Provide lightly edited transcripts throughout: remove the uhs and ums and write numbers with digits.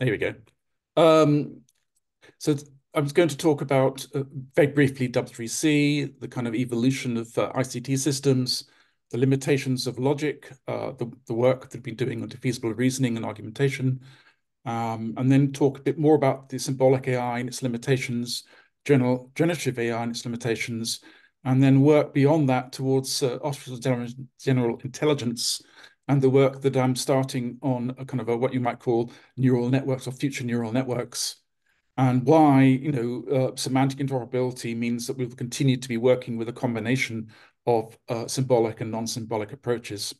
There we go. Um, so I was going to talk about very briefly W3C, the kind of evolution of ICT systems, the limitations of logic, the work that we've been doing on defeasible reasoning and argumentation, and then talk a bit more about the symbolic AI and its limitations, generative AI and its limitations, and then work beyond that towards artificial general intelligence and the work that I'm starting on a kind of what you might call neural networks or future neural networks, and why, semantic interoperability means that we'll continue to be working with a combination of symbolic and non-symbolic approaches.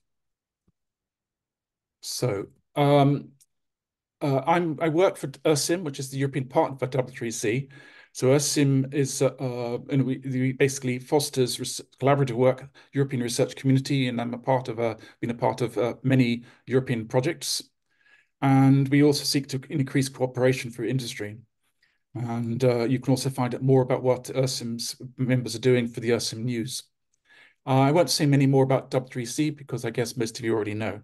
So I work for URSIM, which is the European partner for W3C. So URSIM is, we basically fosters collaborative work, European research community, and I'm been a part of many European projects. And we also seek to increase cooperation through industry. And you can also find out more about what URSIM's members are doing for the URSIM news. I won't say many more about W3C because I guess most of you already know.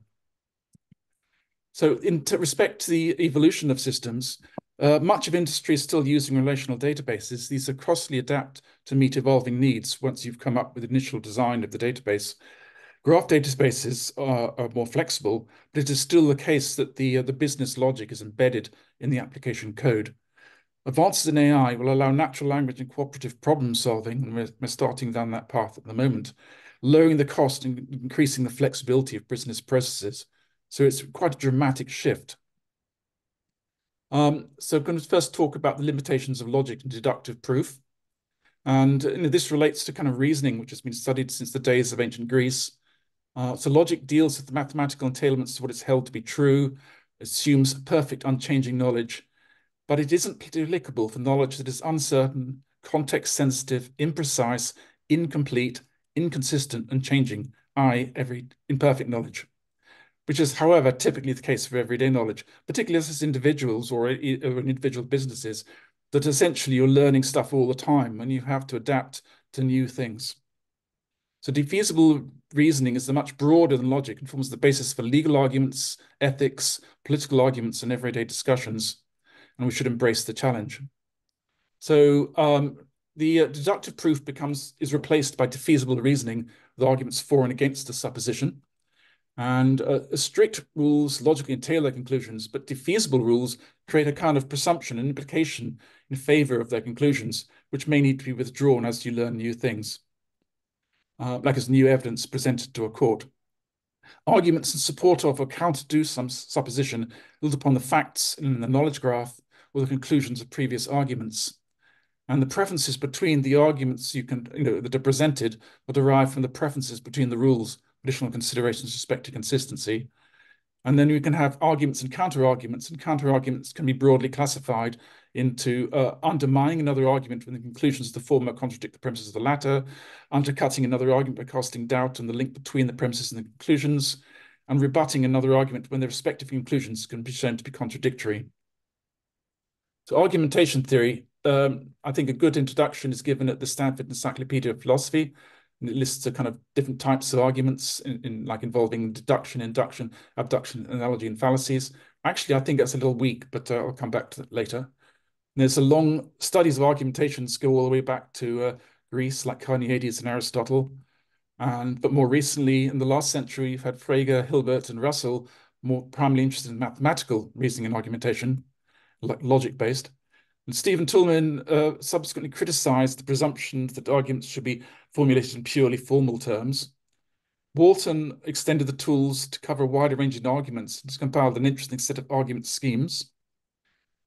So in respect to the evolution of systems, much of industry is still using relational databases. These are costly adapt to meet evolving needs once you've come up with the initial design of the database. Graph databases are more flexible, but it is still the case that the business logic is embedded in the application code. Advances in AI will allow natural language and cooperative problem solving, and we're starting down that path at the moment, lowering the cost and increasing the flexibility of business processes. So it's quite a dramatic shift. So I'm going to first talk about the limitations of logic and deductive proof. And this relates to kind of reasoning, which has been studied since the days of ancient Greece. So logic deals with the mathematical entailments to what is held to be true, assumes perfect unchanging knowledge, but it isn't applicable for knowledge that is uncertain, context-sensitive, imprecise, incomplete, inconsistent, and changing, i.e., every imperfect knowledge, which is, however, typically the case for everyday knowledge, particularly as individuals or in individual businesses, that essentially you're learning stuff all the time and you have to adapt to new things. So defeasible reasoning is much broader than logic and forms the basis for legal arguments, ethics, political arguments, and everyday discussions. And we should embrace the challenge. So the deductive proof is replaced by defeasible reasoning with arguments for and against a supposition. And strict rules logically entail their conclusions, but defeasible rules create a kind of presumption and implication in favor of their conclusions, which may need to be withdrawn as you learn new things, like as new evidence presented to a court. Arguments in support of or counter to some supposition build upon the facts in the knowledge graph or the conclusions of previous arguments. And the preferences between the arguments that are presented are derived from the preferences between the rules, additional considerations with respect to consistency. And then you can have arguments and counter-arguments can be broadly classified into undermining another argument when the conclusions of the former contradict the premises of the latter, undercutting another argument by casting doubt on the link between the premises and the conclusions, and rebutting another argument when the respective conclusions can be shown to be contradictory. So argumentation theory, I think a good introduction is given at the Stanford Encyclopedia of Philosophy. And it lists a kind of different types of arguments like involving deduction, induction, abduction, analogy, and fallacies. Actually, I think that's a little weak, but I'll come back to that later. And there's a long studies of argumentations go all the way back to Greece, like Carneades and Aristotle. But more recently, in the last century, you've had Frege, Hilbert, and Russell more primarily interested in mathematical reasoning and argumentation, like logic-based. And Stephen Toulmin subsequently criticized the presumption that arguments should be formulated in purely formal terms. Walton extended the tools to cover a wider range of arguments and compiled an interesting set of argument schemes.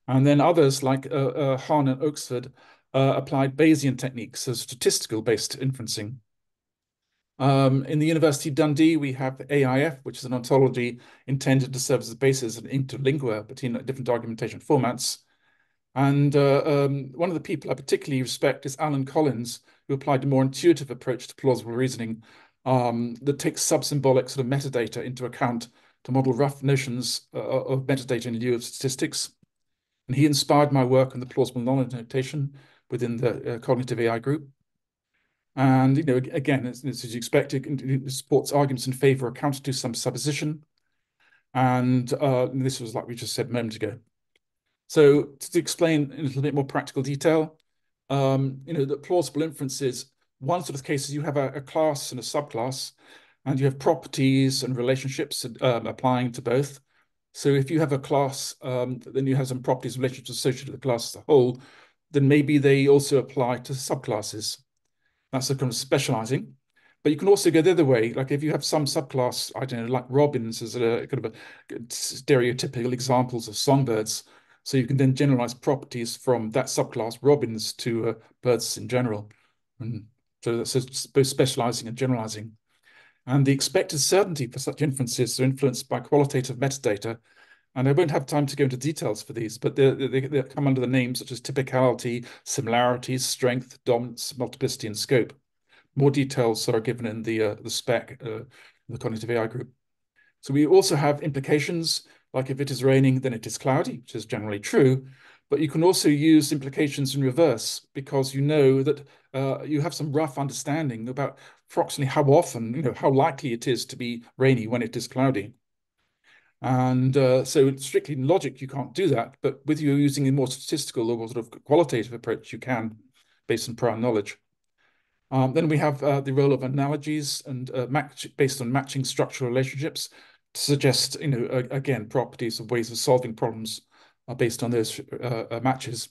And then others like Hahn and Oxford applied Bayesian techniques, so statistical-based inferencing. In the University of Dundee, we have AIF, which is an ontology intended to serve as the basis of an interlingua between different argumentation formats. And one of the people I particularly respect is Alan Collins, who applied a more intuitive approach to plausible reasoning that takes sub-symbolic sort of metadata into account to model rough notions of metadata in lieu of statistics. And he inspired my work on the plausible knowledge notation within the cognitive AI group. And, again, as you expect, it supports arguments in favor or counter to some supposition. And this was like we just said a moment ago. So to explain in a little bit more practical detail, the plausible inferences, one sort of case is you have a class and a subclass, and you have properties and relationships applying to both. So if you have a class, then you have some properties and relationships associated with the class as a whole, then maybe they also apply to subclasses. That's a kind of specializing. But you can also go the other way. Like if you have some subclass, I don't know, like robins as a kind of a stereotypical examples of songbirds. So you can then generalize properties from that subclass robins to birds in general. And so that's both specializing and generalizing. And the expected certainty for such inferences are influenced by qualitative metadata. And I won't have time to go into details for these, but they come under the names such as typicality, similarities, strength, dominance, multiplicity, and scope. More details are given in the spec, the cognitive AI group. So we also have implications, like if it is raining, then it is cloudy, which is generally true. But you can also use implications in reverse because you know that you have some rough understanding about approximately how often, how likely it is to be rainy when it is cloudy. And so strictly in logic, you can't do that. But with you using a more statistical or sort of qualitative approach, you can, based on prior knowledge. Then we have the role of analogies and based on matching structural relationships to suggest, again, properties of ways of solving problems based on those matches.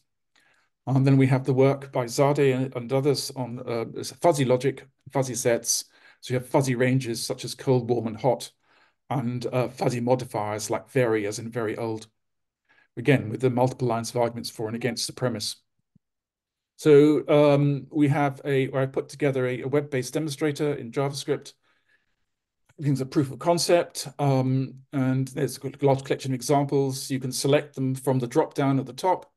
Then we have the work by Zade and others on fuzzy logic, fuzzy sets. So you have fuzzy ranges such as cold, warm, and hot, and fuzzy modifiers like very, as in very old. Again, with the multiple lines of arguments for and against the premise. So we have where I put together a web-based demonstrator in JavaScript. Things a proof of concept, and there's a large collection of examples. You can select them from the drop-down at the top.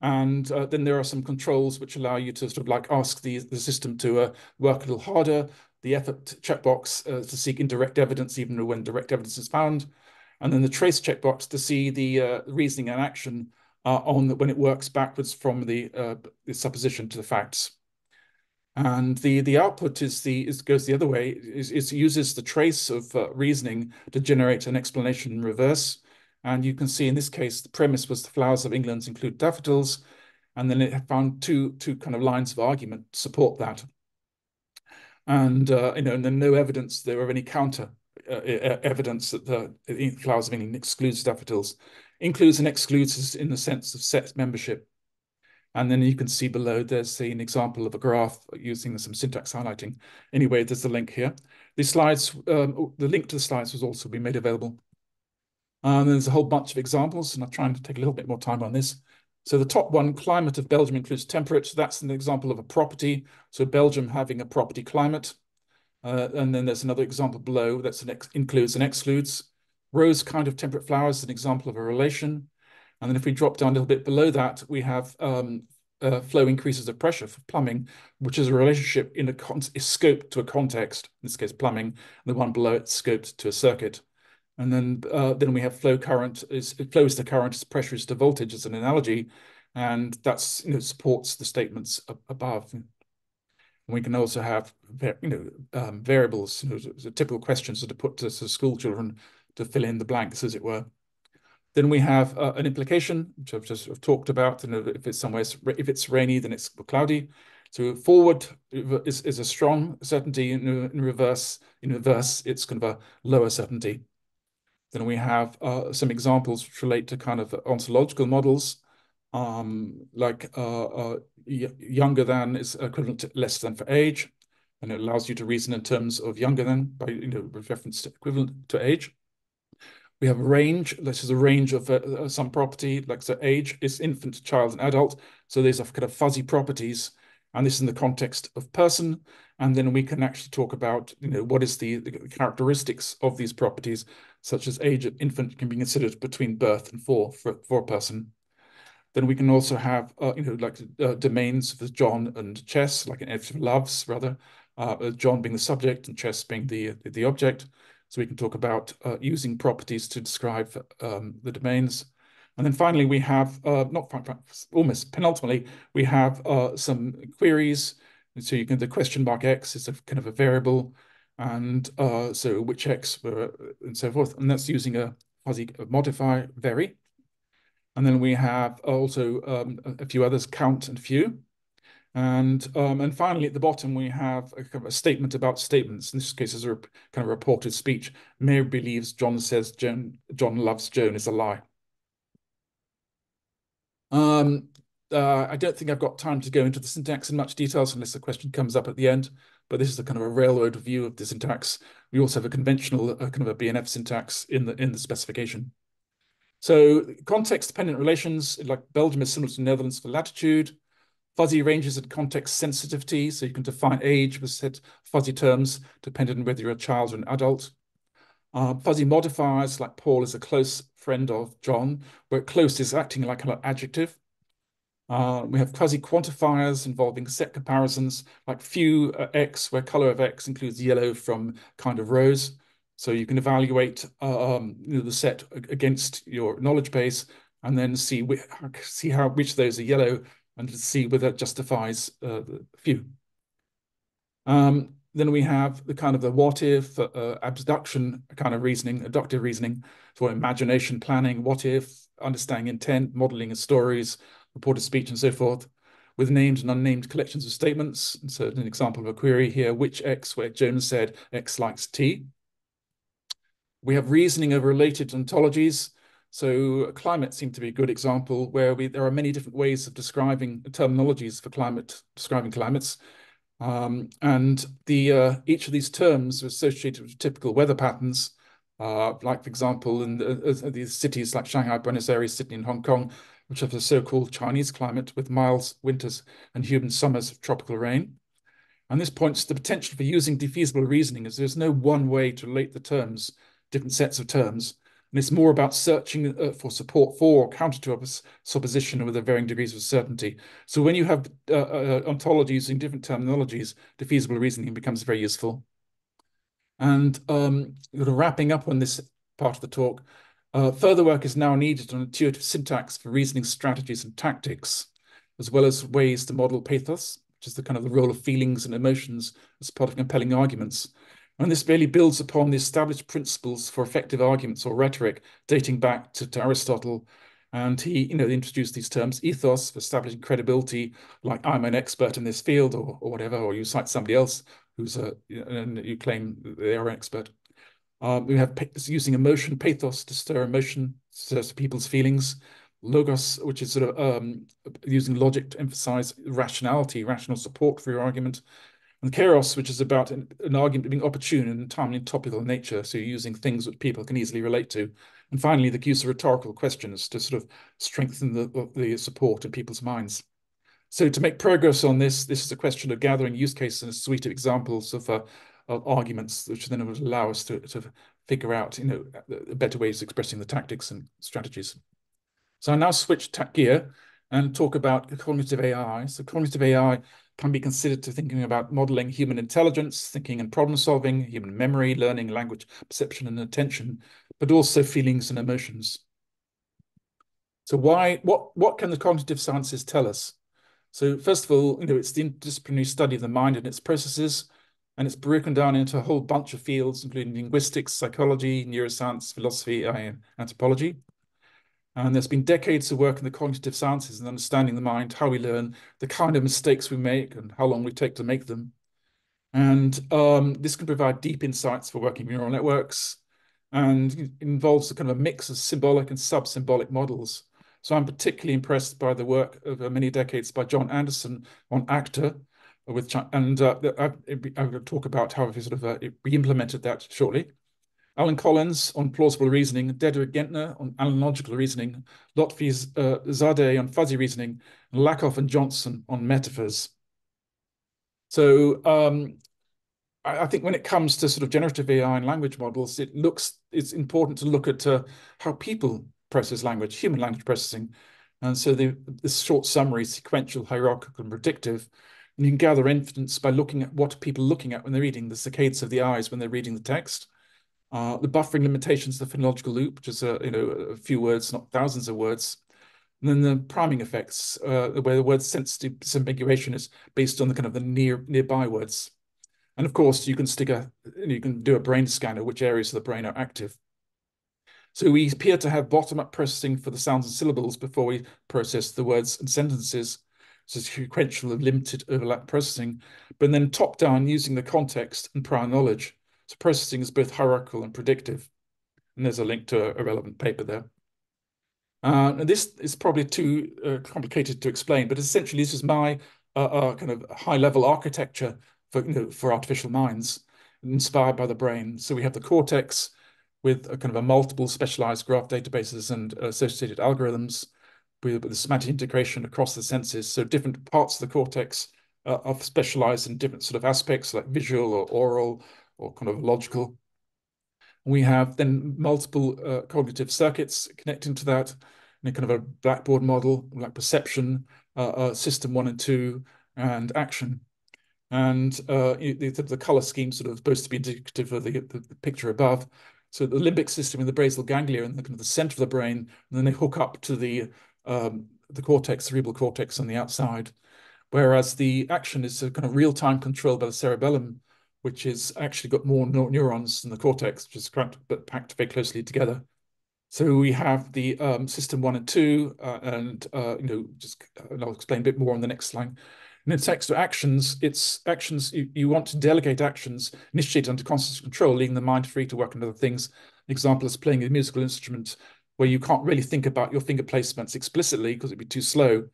And then there are some controls which allow you to sort of like ask the system to work a little harder. The effort checkbox to seek indirect evidence, even when direct evidence is found. And then the trace checkbox to see the reasoning and action when it works backwards from the supposition to the facts. And the output goes the other way. It uses the trace of reasoning to generate an explanation in reverse. And you can see in this case, the premise was the flowers of England include daffodils. And then it found two kind of lines of argument to support that. And and then no evidence there of any counter evidence that the flowers of England excludes daffodils, includes and excludes in the sense of set membership. And then you can see below there's an example of a graph using some syntax highlighting. Anyway, there's the link here. The link to the slides was also be made available. There's a whole bunch of examples, and I'm trying to take a little bit more time on this. So the top one, climate of Belgium includes temperate. So that's an example of a property. So Belgium having a property climate. And then there's another example below that's includes and excludes. Rose kind of temperate flowers, an example of a relation. And then if we drop down a little bit below that, we have flow increases of pressure for plumbing, which is a relationship is scoped to a context, in this case plumbing, and the one below it scoped to a circuit. And then we have flow current it flows to current as pressure is to voltage as an analogy, and that's supports the statements above. And we can also have variables, typical questions that are put to school children to fill in the blanks, as it were. Then we have an implication, which I've just talked about. If it's rainy, then it's cloudy. So forward is a strong certainty. In reverse, it's kind of a lower certainty. Then we have some examples which relate to kind of ontological models, like younger than is equivalent to less than for age, and it allows you to reason in terms of younger than by with reference to equivalent to age. We have a range. This is a range of some property, like so age is infant, child, and adult. So these are kind of fuzzy properties, and this is in the context of person. And then we can actually talk about, what is the characteristics of these properties, such as age of infant can be considered between birth and for a person. Then we can also have, domains for John and chess, like an loves, rather, John being the subject and chess being the object. So we can talk about using properties to describe the domains. And then finally, we have, almost penultimately, we have some queries. And so the question mark X is a kind of a variable. And so which X and so forth. And that's using a fuzzy modifier, very. And then we have also a few others, count and few. And finally, at the bottom, we have a kind of a statement about statements. In this case, is a kind of reported speech. Mary believes John says John loves Joan is a lie. I don't think I've got time to go into the syntax in much detail unless the question comes up at the end. But this is a kind of a railroad view of the syntax. We also have a conventional kind of a BNF syntax in the specification. So context-dependent relations, like Belgium is similar to the Netherlands for latitude. Fuzzy ranges and context sensitivity, so you can define age with set fuzzy terms depending on whether you're a child or an adult. Fuzzy modifiers, like Paul is a close friend of John, where close is acting like an adjective. We have fuzzy quantifiers involving set comparisons, like few X, where color of X includes yellow from kind of rows. So you can evaluate the set against your knowledge base and then see which of those are yellow and to see whether it justifies few. Then we have the kind of the what if, abduction kind of reasoning, inductive reasoning, for imagination planning, what if, understanding intent, modeling of stories, reported speech, and so forth, with named and unnamed collections of statements. And so an example of a query here, which X, where Jones said X likes T. We have reasoning over related ontologies. So climate seemed to be a good example where there are many different ways of describing terminologies for climate, describing climates. And each of these terms are associated with typical weather patterns, like, for example, in these cities like Shanghai, Buenos Aires, Sydney, and Hong Kong, which have the so-called Chinese climate with mild winters and humid summers of tropical rain. And this points to the potential for using defeasible reasoning, as there's no one way to relate the terms, different sets of terms. And it's more about searching for support for or counter to a supposition with varying degrees of certainty. So when you have ontologies using different terminologies, defeasible reasoning becomes very useful. And wrapping up on this part of the talk, further work is now needed on intuitive syntax for reasoning strategies and tactics, as well as ways to model pathos, which is the kind of the role of feelings and emotions as part of compelling arguments. And this really builds upon the established principles for effective arguments or rhetoric dating back to Aristotle. And he, introduced these terms, ethos for establishing credibility, like I'm an expert in this field or whatever, or you cite somebody else who's and you claim they are an expert. We have using emotion, pathos to stir emotion, stirs people's feelings. Logos, which is sort of using logic to emphasize rationality, rational support for your argument. And kairos, which is about an argument being opportune and timely and topical in nature, so you're using things that people can easily relate to. And finally, the use of rhetorical questions to sort of strengthen the support in people's minds. So to make progress on this is a question of gathering use cases and a suite of examples of arguments, which then would allow us to figure out, better ways of expressing the tactics and strategies. So I now switch gear and talk about cognitive AI. So cognitive AI can be considered to thinking about modeling human intelligence, thinking and problem solving, human memory, learning, language, perception, and attention, but also feelings and emotions. So what can the cognitive sciences tell us? So first of all, it's the interdisciplinary study of the mind and its processes, and it's broken down into a whole bunch of fields, including linguistics, psychology, neuroscience, philosophy, and anthropology. And there's been decades of work in the cognitive sciences and understanding the mind, how we learn, the kind of mistakes we make, and how long we take to make them. And this can provide deep insights for working neural networks, and it involves a kind of a mix of symbolic and sub-symbolic models. So I'm particularly impressed by the work of many decades by John Anderson on actor, and I'm going to talk about how we sort of re-implemented that shortly. Alan Collins on plausible reasoning, Dedrick Gentner on analogical reasoning, Lotfi Zadeh on fuzzy reasoning, and Lakoff and Johnson on metaphors. So I think when it comes to sort of generative AI and language models, it's important to look at how people process language, human language processing. And so this short summary, sequential, hierarchical, and predictive. And you can gather evidence by looking at what people are looking at when they're reading, the saccades of the eyes when they're reading the text. The buffering limitations of the phonological loop, which is a few words, not thousands of words. And then the priming effects, where the word sensitive disambiguation is based on the kind of the nearby words. And of course, you can do a brain scanner, which areas of the brain are active. So we appear to have bottom-up processing for the sounds and syllables before we process the words and sentences. So it's sequential and limited overlap processing, but then top-down using the context and prior knowledge. So processing is both hierarchical and predictive. And there's a link to a relevant paper there. And this is probably too complicated to explain, but essentially this is my kind of high-level architecture for artificial minds, inspired by the brain. So we have the cortex with a kind of a multiple specialized graph databases and associated algorithms with the semantic integration across the senses. So different parts of the cortex are specialized in different sort of aspects like visual or oral or kind of logical. We have then multiple cognitive circuits connecting to that in a kind of a blackboard model, like perception, system 1 and 2, and action. And the color scheme sort of supposed to be indicative of the picture above. So the limbic system in the basal ganglia in the kind of the center of the brain, and then they hook up to the cortex, cerebral cortex on the outside. Whereas the action is a kind of real-time control by the cerebellum, which is actually got more neurons than the cortex, which is but packed very closely together. So we have the system 1 and 2, and I'll explain a bit more on the next slide. And in text to actions, it's actions you want to delegate actions, initiate under conscious control, leaving the mind free to work on other things. An example is playing a musical instrument where you can't really think about your finger placements explicitly because it'd be too slow.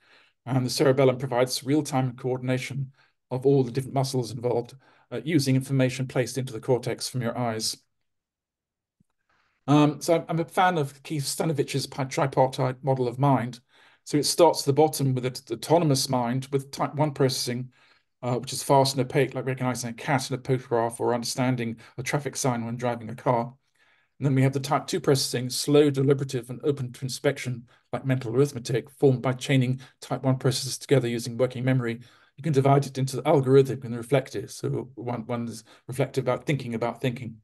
And the cerebellum provides real-time coordination of all the different muscles involved, using information placed into the cortex from your eyes. So I'm a fan of Keith Stanovich's tripartite model of mind. So it starts at the bottom with an autonomous mind with type 1 processing, which is fast and opaque, like recognizing a cat in a photograph or understanding a traffic sign when driving a car. And then we have the type 2 processing, slow, deliberative, and open to inspection, like mental arithmetic, formed by chaining type 1 processes together using working memory. You can divide it into the algorithmic and the reflective. So one is reflective about thinking.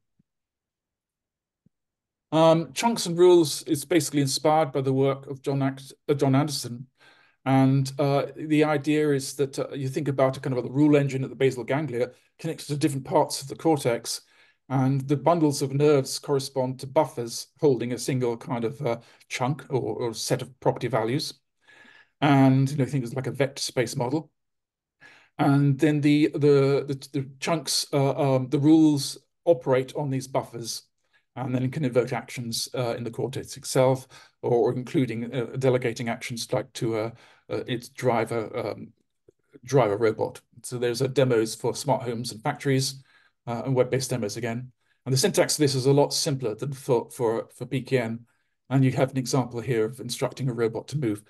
Chunks and Rules is basically inspired by the work of John Anderson. And the idea is that you think about a kind of the rule engine at the basal ganglia connected to different parts of the cortex. And the bundles of nerves correspond to buffers holding a single kind of chunk or set of property values. And think it's like a vector space model. And then the chunks, the rules operate on these buffers, and then it can invoke actions in the cortex itself, or including delegating actions like to its driver robot. So there's demos for smart homes and factories, and web-based demos again. And the syntax of this is a lot simpler than for PKN. And you have an example here of instructing a robot to move.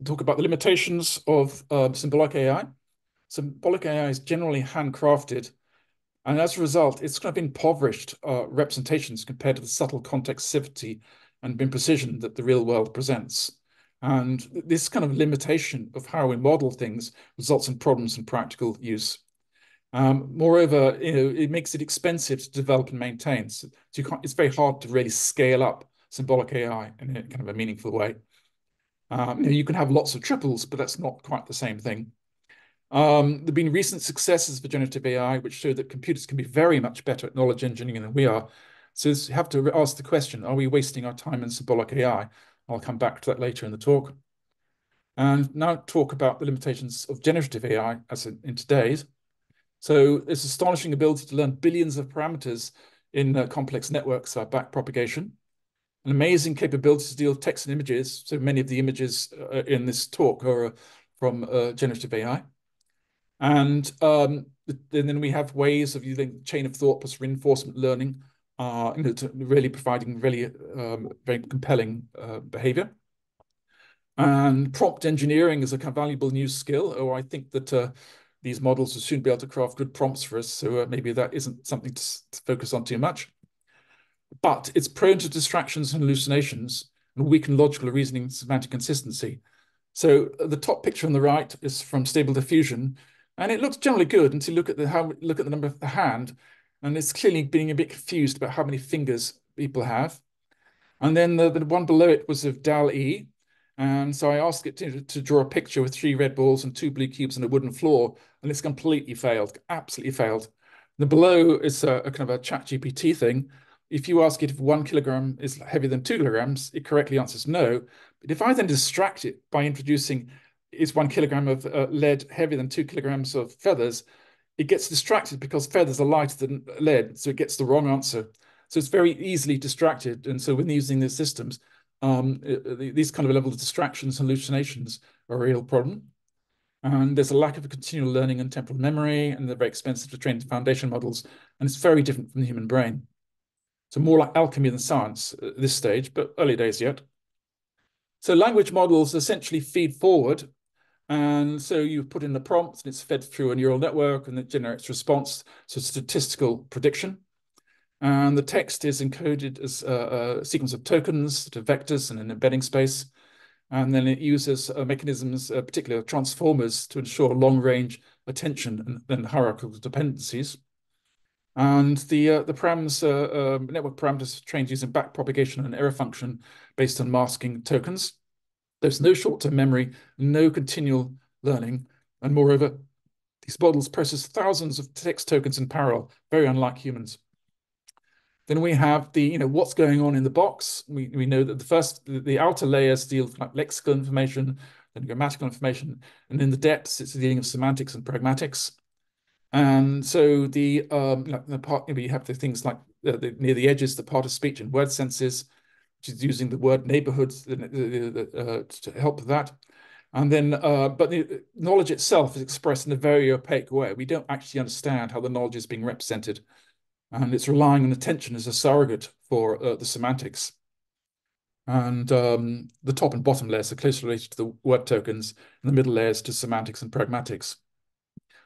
Talk about the limitations of symbolic AI. Symbolic AI is generally handcrafted, and as a result, it's kind of impoverished representations compared to the subtle contextivity and imprecision that the real world presents. And this kind of limitation of how we model things results in problems in practical use. Moreover, it makes it expensive to develop and maintain. So it's very hard to really scale up symbolic AI in a kind of a meaningful way. You can have lots of triples, but that's not quite the same thing. There have been recent successes for generative AI, which show that computers can be very much better at knowledge engineering than we are. So you have to ask the question, are we wasting our time in symbolic AI? I'll come back to that later in the talk. And now talk about the limitations of generative AI as in today's. So its astonishing ability to learn billions of parameters in complex networks by backpropagation. An amazing capability to deal with text and images. So many of the images in this talk are from generative AI. And then we have ways of using chain of thought plus reinforcement learning, to really providing really very compelling behavior. And prompt engineering is a kind of valuable new skill. I think that these models will soon be able to craft good prompts for us. So maybe that isn't something to focus on too much. But it's prone to distractions and hallucinations and weakened logical reasoning and semantic consistency. So the top picture on the right is from Stable Diffusion, and it looks generally good until you look at the number of the hand, and it's clearly being a bit confused about how many fingers people have. And then the one below it was of DAL-E, and so I asked it to draw a picture with 3 red balls and 2 blue cubes on a wooden floor, and it's completely failed, absolutely failed. The below is a kind of a ChatGPT thing. if you ask it if 1 kilogram is heavier than 2 kilograms, it correctly answers no. But if I then distract it by introducing is 1 kilogram of lead heavier than 2 kilograms of feathers, it gets distracted because feathers are lighter than lead, so it gets the wrong answer. So it's very easily distracted. And so when using these systems, these kind of level of distractions and hallucinations are a real problem. And there's a lack of continual learning and temporal memory, and they're very expensive to train foundation models. And it's very different from the human brain. So more like alchemy than science at this stage, but early days yet. So language models essentially feed forward. And so you put in the prompt and it's fed through a neural network and it generates response, so statistical prediction. And the text is encoded as a sequence of tokens to vectors and an embedding space. And then it uses mechanisms, particularly transformers, to ensure long-range attention and hierarchical dependencies. And the params, network parameters are trained using backpropagation and error function based on masking tokens. There's no short-term memory, no continual learning. And moreover, these models process thousands of text tokens in parallel, very unlike humans. Then we have the, what's going on in the box. We know that the outer layers deal with like lexical information, then grammatical information, and in the depths, it's dealing with semantics and pragmatics. And so the part, you have the things like near the edges, the part of speech and word senses, which is using the word neighborhoods to help with that. And then, but the knowledge itself is expressed in a very opaque way. We don't actually understand how the knowledge is being represented. And it's relying on attention as a surrogate for the semantics. And the top and bottom layers are closely related to the word tokens, and the middle layers to semantics and pragmatics.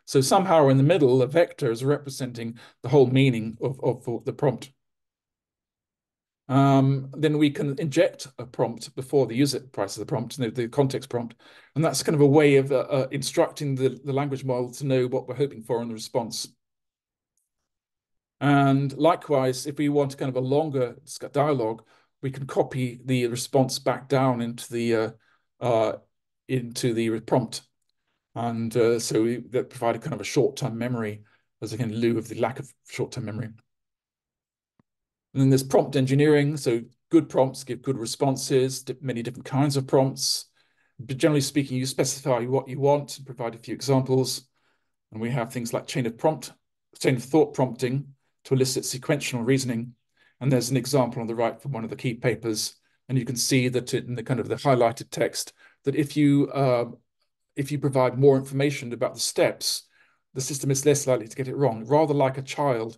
So somehow in the middle, a vector is representing the whole meaning of the prompt. Then we can inject a prompt before the user price of the prompt, the context prompt. And that's kind of a way of instructing the language model to know what we're hoping for in the response. And likewise, if we want kind of a longer dialogue, we can copy the response back down into the prompt. And so that provided kind of a short-term memory as again, in lieu of the lack of short-term memory. And then there's prompt engineering. So good prompts give good responses, many different kinds of prompts. But generally speaking, you specify what you want and provide a few examples. And we have things like chain of thought prompting to elicit sequential reasoning. And there's an example on the right from one of the key papers. And you can see that in the kind of the highlighted text, that if you provide more information about the steps, the system is less likely to get it wrong. Rather like a child,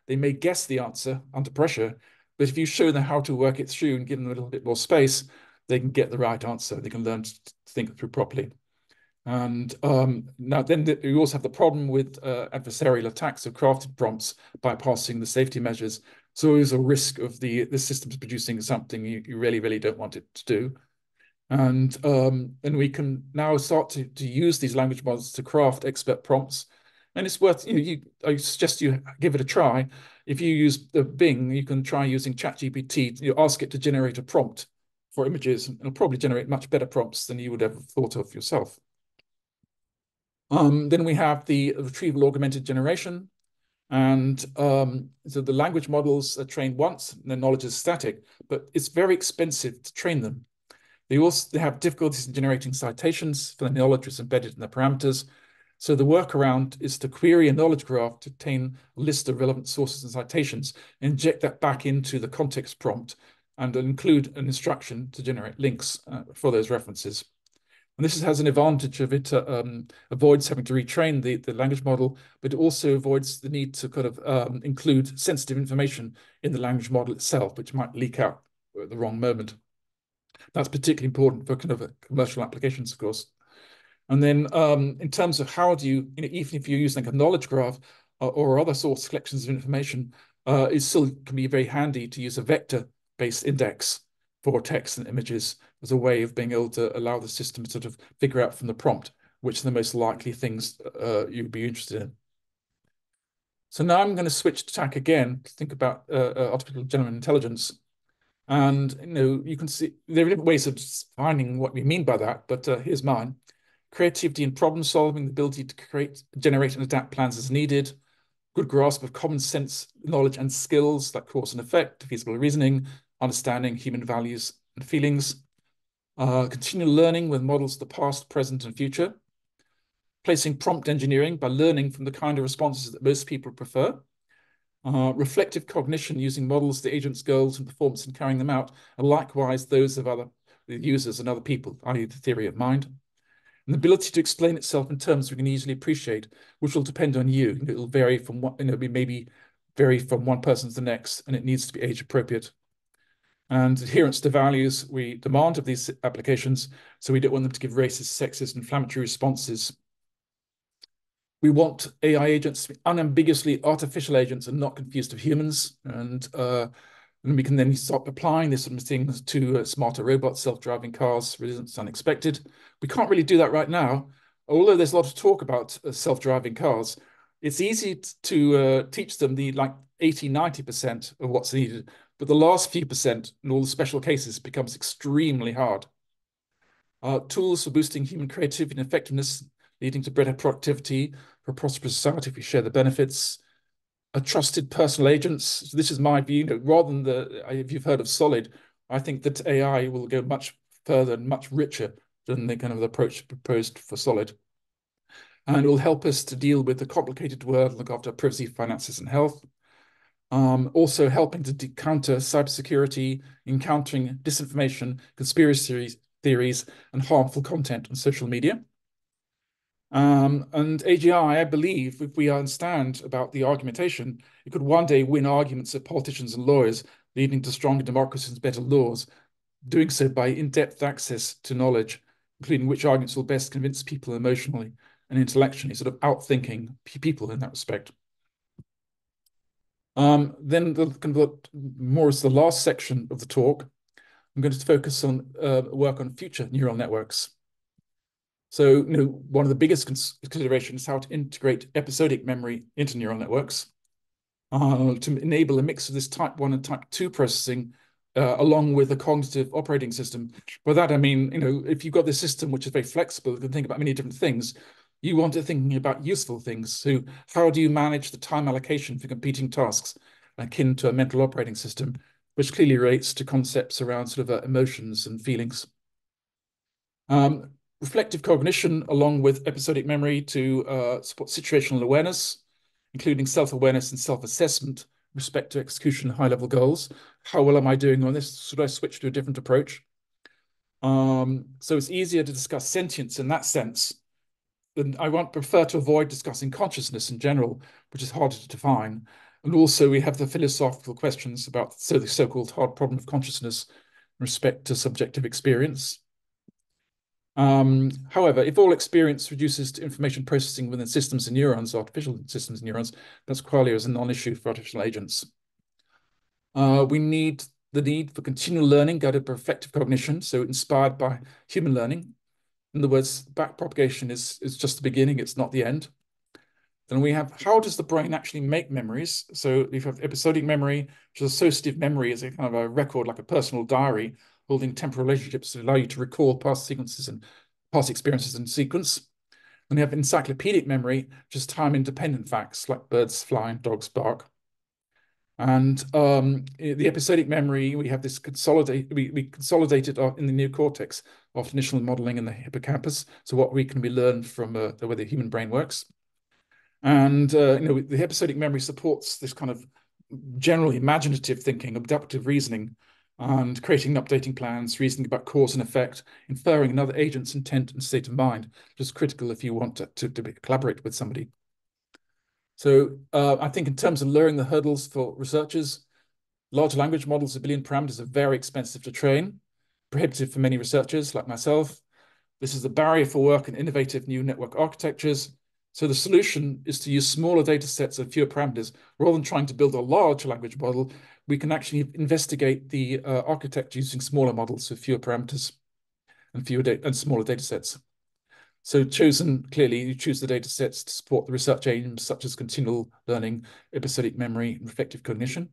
they may guess the answer under pressure, but if you show them how to work it through and give them a little bit more space, they can get the right answer. They can learn to think it through properly. And now then you also have the problem with adversarial attacks of crafted prompts bypassing the safety measures. So there's a risk of the system's producing something you really, really don't want it to do. And we can now start to use these language models to craft expert prompts. And it's worth, I suggest you give it a try. If you use Bing, you can try using ChatGPT. You ask it to generate a prompt for images, and it'll probably generate much better prompts than you would ever thought of yourself. Then we have the retrieval augmented generation. And so the language models are trained once, and their knowledge is static, but it's very expensive to train them. They have difficulties in generating citations for the knowledge that's embedded in the parameters. So the workaround is to query a knowledge graph to obtain a list of relevant sources and citations, inject that back into the context prompt, and include an instruction to generate links for those references. And this has an advantage of it avoids having to retrain the language model, but it also avoids the need to kind of include sensitive information in the language model itself, which might leak out at the wrong moment. That's particularly important for kind of commercial applications, of course. And then in terms of how do you, even if you're using like a knowledge graph or other source collections of information, it still can be very handy to use a vector-based index for text and images as a way of being able to allow the system to sort of figure out from the prompt which are the most likely things you'd be interested in. So now I'm going to switch tack again to think about artificial general intelligence. And you can see there are different ways of defining what we mean by that, but here's mine. Creativity in problem solving, the ability to generate and adapt plans as needed, good grasp of common sense knowledge and skills like cause and effect, defeasible reasoning, understanding human values and feelings, continual learning with models of the past, present, and future, placing prompt engineering by learning from the kind of responses that most people prefer, reflective cognition using models, the agent's goals and performance in carrying them out, and likewise those of other users and other people, i.e. the theory of mind. And the ability to explain itself in terms we can easily appreciate, which will depend on you. It will vary from what, maybe vary from one person to the next, and it needs to be age appropriate. And adherence to values we demand of these applications, so we don't want them to give racist, sexist, inflammatory responses. We want AI agents to be unambiguously artificial agents and not confused with humans. And we can then start applying this sort of things to smarter robots, self-driving cars, resistance unexpected. We can't really do that right now. Although there's a lot of talk about self-driving cars, it's easy to teach them the like 80, 90% of what's needed. But the last few percent in all the special cases becomes extremely hard. Tools for boosting human creativity and effectiveness, leading to better productivity for a prosperous society if we share the benefits. Trusted personal agents. So this is my view. Rather than if you've heard of Solid, I think that AI will go much further and much richer than the kind of approach proposed for Solid. And it will help us to deal with the complicated world, look after privacy, finances, and health. Also helping to counter cybersecurity, encountering disinformation, conspiracy theories, and harmful content on social media. And AGI, I believe, if we understand about the argumentation, it could one day win arguments of politicians and lawyers, leading to stronger democracies and better laws, doing so by in-depth access to knowledge, including which arguments will best convince people emotionally and intellectually, sort of outthinking people in that respect. Then more as the last section of the talk, I'm going to focus on work on future neural networks. So, one of the biggest considerations is how to integrate episodic memory into neural networks to enable a mix of this type 1 and type 2 processing along with a cognitive operating system. By that, I mean, if you've got this system which is very flexible, you can think about many different things, you want to thinking about useful things. So how do you manage the time allocation for competing tasks akin to a mental operating system, which clearly relates to concepts around sort of emotions and feelings. Reflective cognition, along with episodic memory to support situational awareness, including self-awareness and self-assessment with respect to execution high-level goals. How well am I doing on this? Should I switch to a different approach? So it's easier to discuss sentience in that sense. And I prefer to avoid discussing consciousness in general, which is harder to define. And also we have the philosophical questions about the so-called hard problem of consciousness in respect to subjective experience. However, if all experience reduces to information processing within systems and neurons, artificial systems and neurons, that's qualia as a non-issue for artificial agents. We need the need for continual learning guided by reflective cognition, so inspired by human learning. In other words, backpropagation is just the beginning, it's not the end. Then we have, how does the brain actually make memories? So we have episodic memory, which is associative memory as a kind of a record, like a personal diary, holding temporal relationships to allow you to recall past sequences and past experiences in sequence. And we have encyclopedic memory, which is time-independent facts, like birds flying, dogs bark. And the episodic memory, we have this we consolidate it in the neocortex after initial modeling in the hippocampus. So what can we learn from the way the human brain works? And the episodic memory supports this kind of general imaginative thinking, abductive reasoning, and creating and updating plans, reasoning about cause and effect, inferring another agent's intent and state of mind, which is critical if you want to collaborate with somebody. So I think in terms of lowering the hurdles for researchers, large language models of 1 billion parameters are very expensive to train, prohibitive for many researchers like myself. This is a barrier for work in innovative new network architectures. So the solution is to use smaller data sets of fewer parameters. Rather than trying to build a large language model, we can actually investigate the architecture using smaller models with fewer parameters and smaller data sets. So clearly, you choose the data sets to support the research aims such as continual learning, episodic memory, and reflective cognition.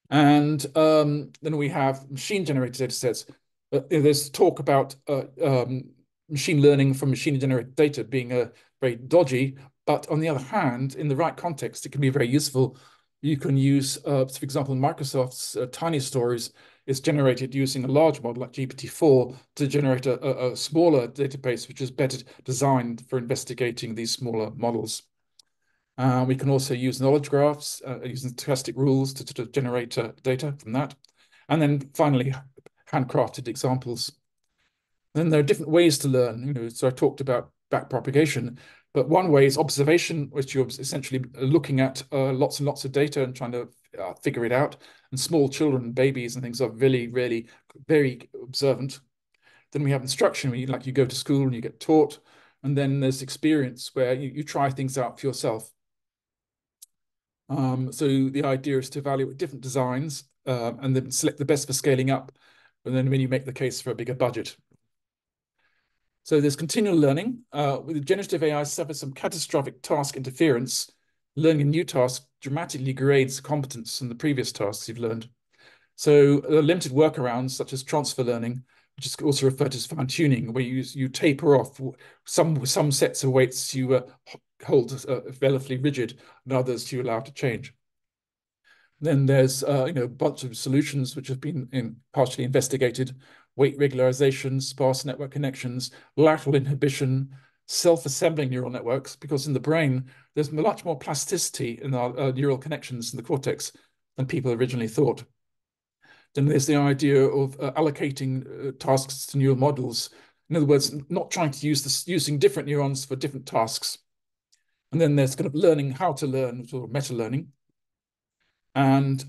And then we have machine-generated data sets. There's talk about machine learning from machine-generated data being very dodgy, But on the other hand, in the right context, it can be very useful. You can use, for example, Microsoft's Tiny Stories is generated using a large model like GPT-4 to generate a smaller database, which is better designed for investigating these smaller models. We can also use knowledge graphs using stochastic rules to generate data from that. And then finally, handcrafted examples. Then there are different ways to learn. So I talked about backpropagation, but one way is observation, which you're essentially looking at lots and lots of data and trying to figure it out. And small children, babies and things are really, really very observant. Then we have instruction, where you go to school and you get taught. And then there's experience where you try things out for yourself. So the idea is to evaluate different designs and then select the best for scaling up. And then when you make the case for a bigger budget. So there's continual learning. With generative AI suffers some catastrophic task interference. Learning a new task dramatically degrades competence in the previous tasks you've learned. So limited workarounds such as transfer learning, which is also referred to as fine-tuning, where you taper off some sets of weights you hold relatively rigid, and others you allow to change. Then there's a bunch of solutions which have been partially investigated: weight regularization, sparse network connections, lateral inhibition, self-assembling neural networks, because in the brain there's much more plasticity in our neural connections in the cortex than people originally thought. Then there's the idea of allocating tasks to neural models. In other words, not trying to using different neurons for different tasks. And then there's kind of learning how to learn, sort of meta learning. And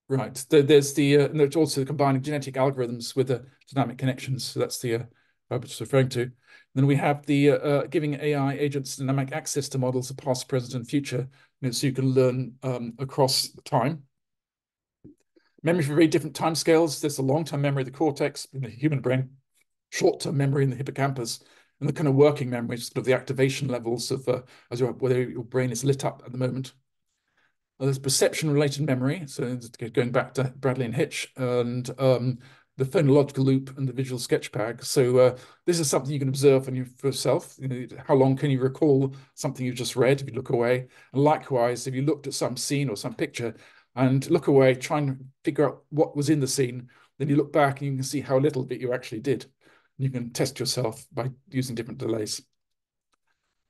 right, there's also combining genetic algorithms with the dynamic connections. So that's the I was referring to. And then we have the giving AI agents dynamic access to models of past, present, and future, so you can learn across time. Memory for very different timescales. There's a long-term memory of the cortex in the human brain, short-term memory in the hippocampus, and the kind of working memory, sort of the activation levels of whether your brain is lit up at the moment. There's perception-related memory, so going back to Bradley and Hitch, and the phonological loop and the visual sketch pad. So this is something you can observe for yourself. How long can you recall something you just read if you look away? And likewise, if you looked at some scene or some picture and look away, try and figure out what was in the scene, then you look back and you can see how little bit you actually did. You can test yourself by using different delays.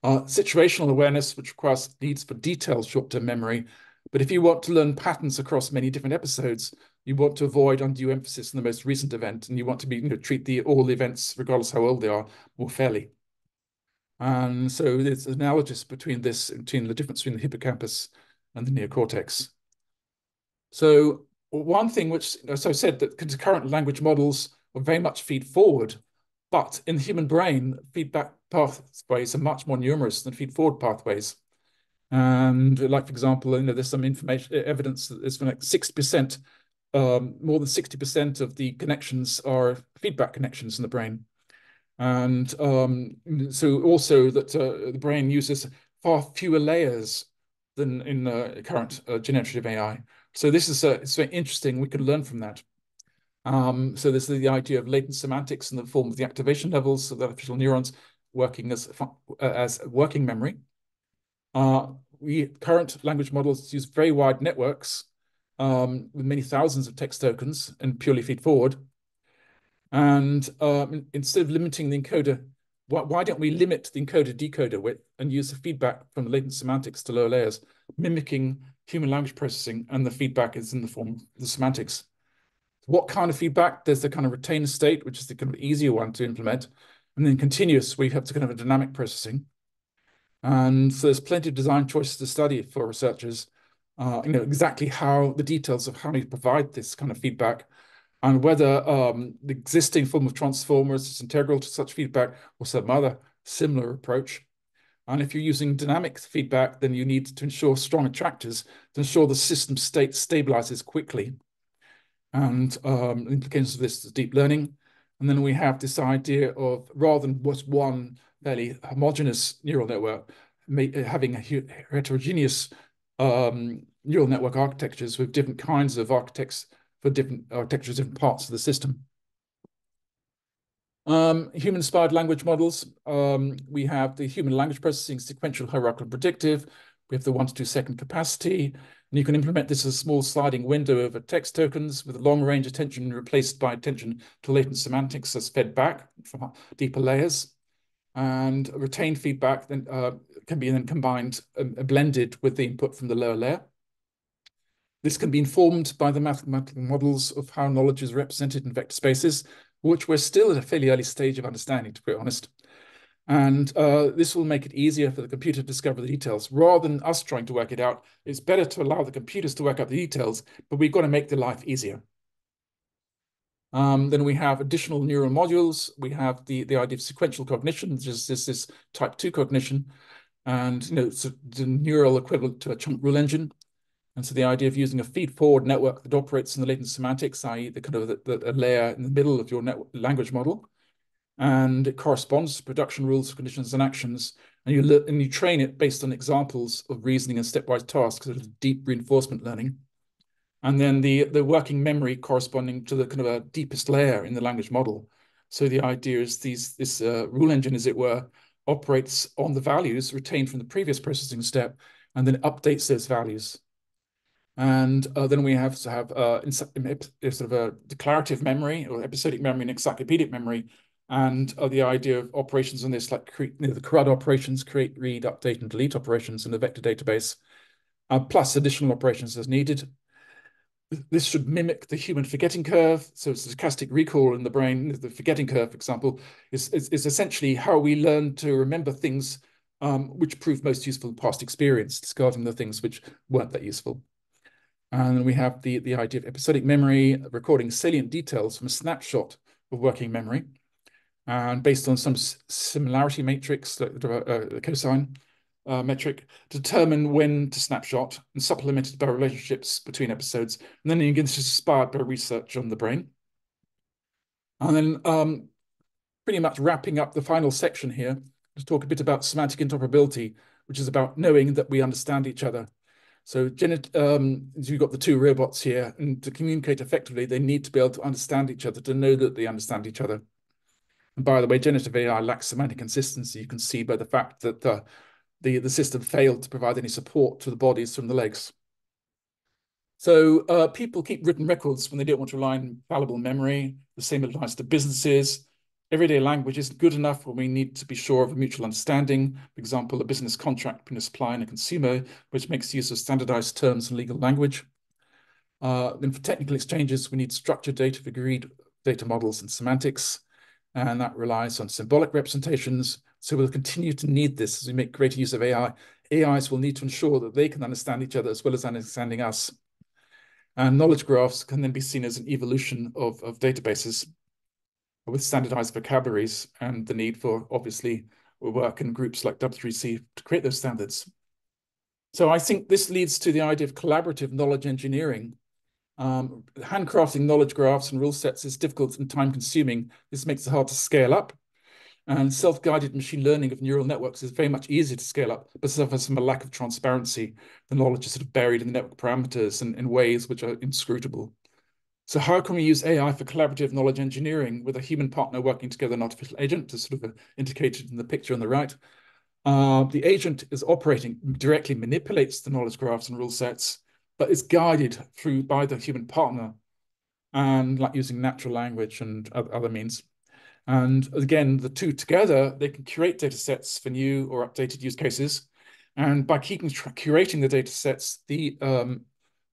Situational awareness, which requires needs for detailed short-term memory. But if you want to learn patterns across many different episodes, you want to avoid undue emphasis on the most recent event, and you want to treat all the events, regardless how old they are, more fairly. And so there's an analogous between the difference between the hippocampus and the neocortex. So one thing which, as I said, that concurrent language models are very much feed forward, but in the human brain, feedback pathways are much more numerous than feed forward pathways. And like, for example, there's some evidence that there's like 60%, more than 60% of the connections are feedback connections in the brain. And so also that the brain uses far fewer layers than in current generative AI. So this is it's very interesting. We can learn from that. So this is the idea of latent semantics in the form of the activation levels of the artificial neurons working as working memory. Current language models use very wide networks with many thousands of text tokens and purely feed forward. And instead of limiting the encoder, why don't we limit the encoder-decoder width and use the feedback from the latent semantics to lower layers, mimicking human language processing, and the feedback is in the form of the semantics. What kind of feedback? There's the kind of retainer state, which is the kind of easier one to implement. And then continuous, we have to kind of a dynamic processing. And so there's plenty of design choices to study for researchers, exactly how the details of how you provide this kind of feedback and whether the existing form of transformers is integral to such feedback or some other similar approach. And if you're using dynamic feedback, then you need to ensure strong attractors to ensure the system state stabilizes quickly. And implications of this is deep learning. And then we have this idea of, rather than just one fairly homogeneous neural network, having a heterogeneous neural network architectures with different kinds of architects for different architectures, different parts of the system. Human-inspired language models. We have the human language processing, sequential, hierarchical, predictive. We have the 1 to 2 second capacity. And you can implement this as a small sliding window over text tokens with long-range attention replaced by attention to latent semantics as fed back from deeper layers. And retained feedback then can be then combined and blended with the input from the lower layer. This can be informed by the mathematical models of how knowledge is represented in vector spaces, which we're still at a fairly early stage of understanding, to be honest. And this will make it easier for the computer to discover the details. Rather than us trying to work it out, it's better to allow the computers to work out the details, but we've got to make the life easier. Then we have additional neural modules. We have the idea of sequential cognition, which is this type 2 cognition, and it's the neural equivalent to a chunk rule engine. And so the idea of using a feed-forward network that operates in the latent semantics, i.e. the kind of the layer in the middle of your language model, and it corresponds to production rules, conditions, and actions, and you train it based on examples of reasoning and stepwise tasks, sort of deep reinforcement learning. And then the working memory corresponding to the kind of a deepest layer in the language model. So the idea is this rule engine, as it were, operates on the values retained from the previous processing step, and then updates those values. And then we have to have sort of a declarative memory or episodic memory and encyclopedic memory. And the idea of operations on this, like the CRUD operations, create, read, update, and delete operations in the vector database, plus additional operations as needed. This should mimic the human forgetting curve. So stochastic recall in the brain, the forgetting curve, for example, is essentially how we learn to remember things which proved most useful in past experience, discarding the things which weren't that useful. And then we have the idea of episodic memory, recording salient details from a snapshot of working memory, and based on some similarity matrix, the cosine metric, determine when to snapshot and supplemented by relationships between episodes. And then again, this is inspired by research on the brain. And then pretty much wrapping up the final section here, to talk a bit about semantic interoperability, which is about knowing that we understand each other. So you've got the two robots here, and to communicate effectively, they need to be able to understand each other, to know that they understand each other. And by the way, generative AI lacks semantic consistency. You can see by the fact that the system failed to provide any support to the bodies from the legs. So people keep written records when they don't want to rely on fallible memory. The same applies to businesses. Everyday language isn't good enough when we need to be sure of a mutual understanding. For example, a business contract between a supplier and a consumer, which makes use of standardized terms and legal language. Then for technical exchanges, we need structured data for agreed data models and semantics, and that relies on symbolic representations. So we'll continue to need this as we make greater use of AI. AIs will need to ensure that they can understand each other as well as understanding us. And knowledge graphs can then be seen as an evolution of databases with standardized vocabularies and the need for, obviously, work in groups like W3C to create those standards. So I think this leads to the idea of collaborative knowledge engineering. Handcrafting knowledge graphs and rule sets is difficult and time-consuming. This makes it hard to scale up. And self-guided machine learning of neural networks is very much easier to scale up, but suffers from a lack of transparency. The knowledge is sort of buried in the network parameters and in ways which are inscrutable. So how can we use AI for collaborative knowledge engineering with a human partner working together, an artificial agent, as sort of indicated in the picture on the right? The agent is operating, directly manipulates the knowledge graphs and rule sets, but is guided through by the human partner, and like using natural language and other means. And again, the two together, they can curate data sets for new or updated use cases. And by curating the data sets, the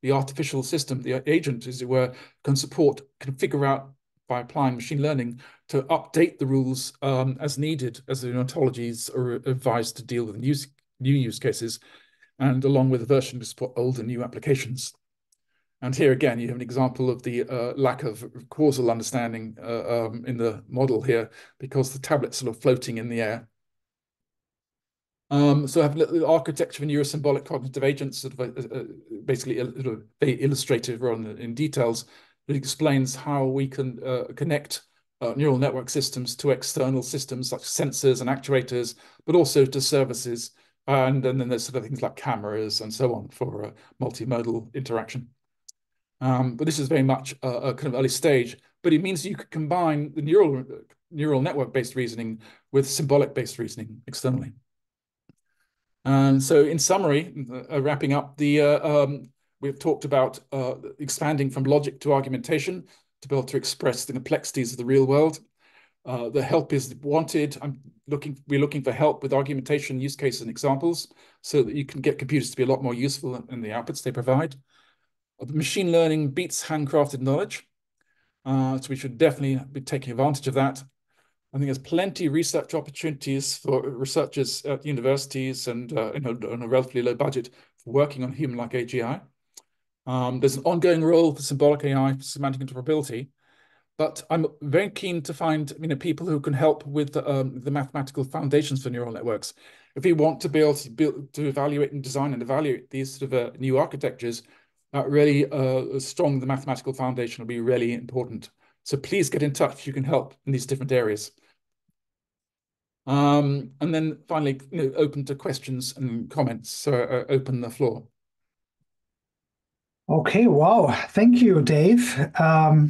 artificial system, the agent, as it were, can figure out by applying machine learning to update the rules as needed, as the ontologies are advised to deal with new use cases, and along with a version to support old and new applications. And here again, you have an example of the lack of causal understanding in the model here, because the tablet's sort of floating in the air. So I have the architecture of neurosymbolic cognitive agents, sort of basically very illustrative rather than in details. It explains how we can connect neural network systems to external systems like sensors and actuators, but also to services. And then there's sort of things like cameras and so on for multimodal interaction. But this is very much a kind of early stage, but it means you could combine the neural neural network-based reasoning with symbolic-based reasoning externally. And so in summary, wrapping up, we've talked about expanding from logic to argumentation to be able to express the complexities of the real world. The help is wanted. We're looking for help with argumentation, use cases, and examples so that you can get computers to be a lot more useful in the outputs they provide. Machine learning beats handcrafted knowledge. So we should definitely be taking advantage of that. I think there's plenty of research opportunities for researchers at universities and on a relatively low budget for working on human-like AGI. There's an ongoing role for symbolic AI for semantic interoperability, but I'm very keen to find people who can help with the mathematical foundations for neural networks. If we want to be able to evaluate and design and evaluate these sort of new architectures, really strong the mathematical foundation will be really important. So please get in touch if you can help in these different areas. And then finally, open to questions and comments. So open the floor. Okay, wow. Thank you, Dave.